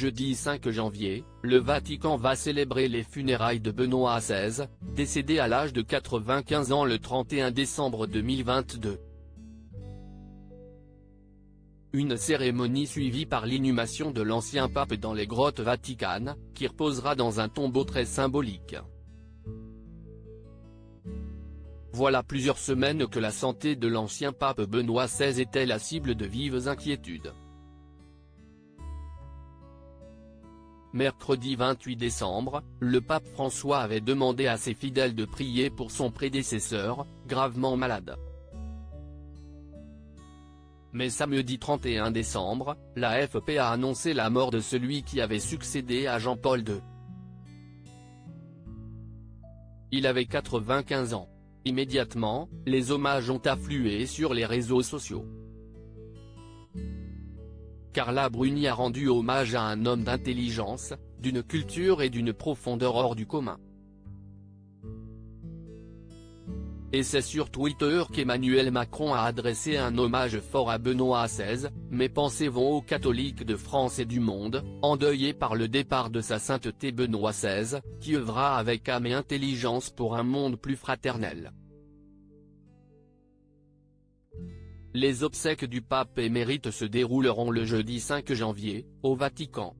Jeudi 5 janvier, le Vatican va célébrer les funérailles de Benoît XVI, décédé à l'âge de 95 ans le 31 décembre 2022. Une cérémonie suivie par l'inhumation de l'ancien pape dans les grottes vaticanes, qui reposera dans un tombeau très symbolique. Voilà plusieurs semaines que la santé de l'ancien pape Benoît XVI était la cible de vives inquiétudes. Mercredi 28 décembre, le pape François avait demandé à ses fidèles de prier pour son prédécesseur, gravement malade. Mais samedi 31 décembre, la FP a annoncé la mort de celui qui avait succédé à Jean-Paul II. Il avait 95 ans. Immédiatement, les hommages ont afflué sur les réseaux sociaux. Carla Bruni a rendu hommage à un homme d'intelligence, d'une culture et d'une profondeur hors du commun. Et c'est sur Twitter qu'Emmanuel Macron a adressé un hommage fort à Benoît XVI, mes pensées vont aux catholiques de France et du monde, endeuillés par le départ de sa sainteté Benoît XVI, qui œuvra avec âme et intelligence pour un monde plus fraternel. Les obsèques du pape émérite se dérouleront le jeudi 5 janvier, au Vatican.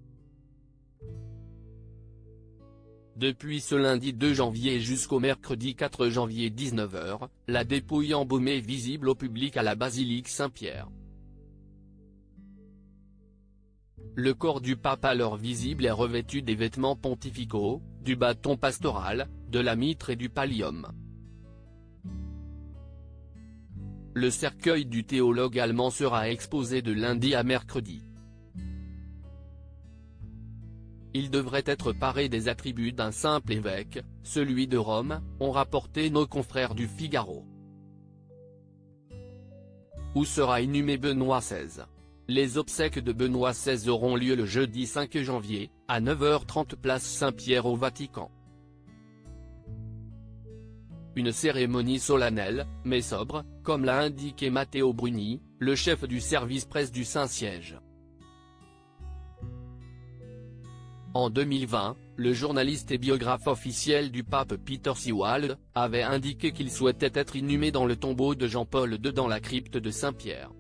Depuis ce lundi 2 janvier jusqu'au mercredi 4 janvier 19h, la dépouille embaumée est visible au public à la basilique Saint-Pierre. Le corps du pape alors visible est revêtu des vêtements pontificaux, du bâton pastoral, de la mitre et du pallium. Le cercueil du théologue allemand sera exposé de lundi à mercredi. Il devrait être paré des attributs d'un simple évêque, celui de Rome, ont rapporté nos confrères du Figaro. Où sera inhumé Benoît XVI? Les obsèques de Benoît XVI auront lieu le jeudi 5 janvier, à 9h30 place Saint-Pierre au Vatican. Une cérémonie solennelle, mais sobre, comme l'a indiqué Matteo Bruni, le chef du service presse du Saint-Siège. En 2020, le journaliste et biographe officiel du pape Peter Sewald, avait indiqué qu'il souhaitait être inhumé dans le tombeau de Jean-Paul II dans la crypte de Saint-Pierre.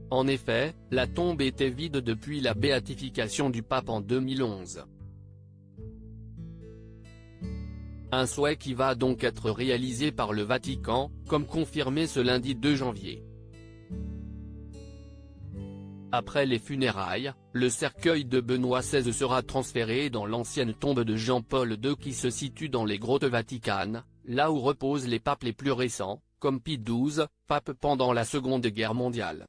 En effet, la tombe était vide depuis la béatification du pape en 2011. Un souhait qui va donc être réalisé par le Vatican, comme confirmé ce lundi 2 janvier. Après les funérailles, le cercueil de Benoît XVI sera transféré dans l'ancienne tombe de Jean-Paul II qui se situe dans les grottes vaticanes, là où reposent les papes les plus récents, comme Pie XII, pape pendant la Seconde Guerre mondiale.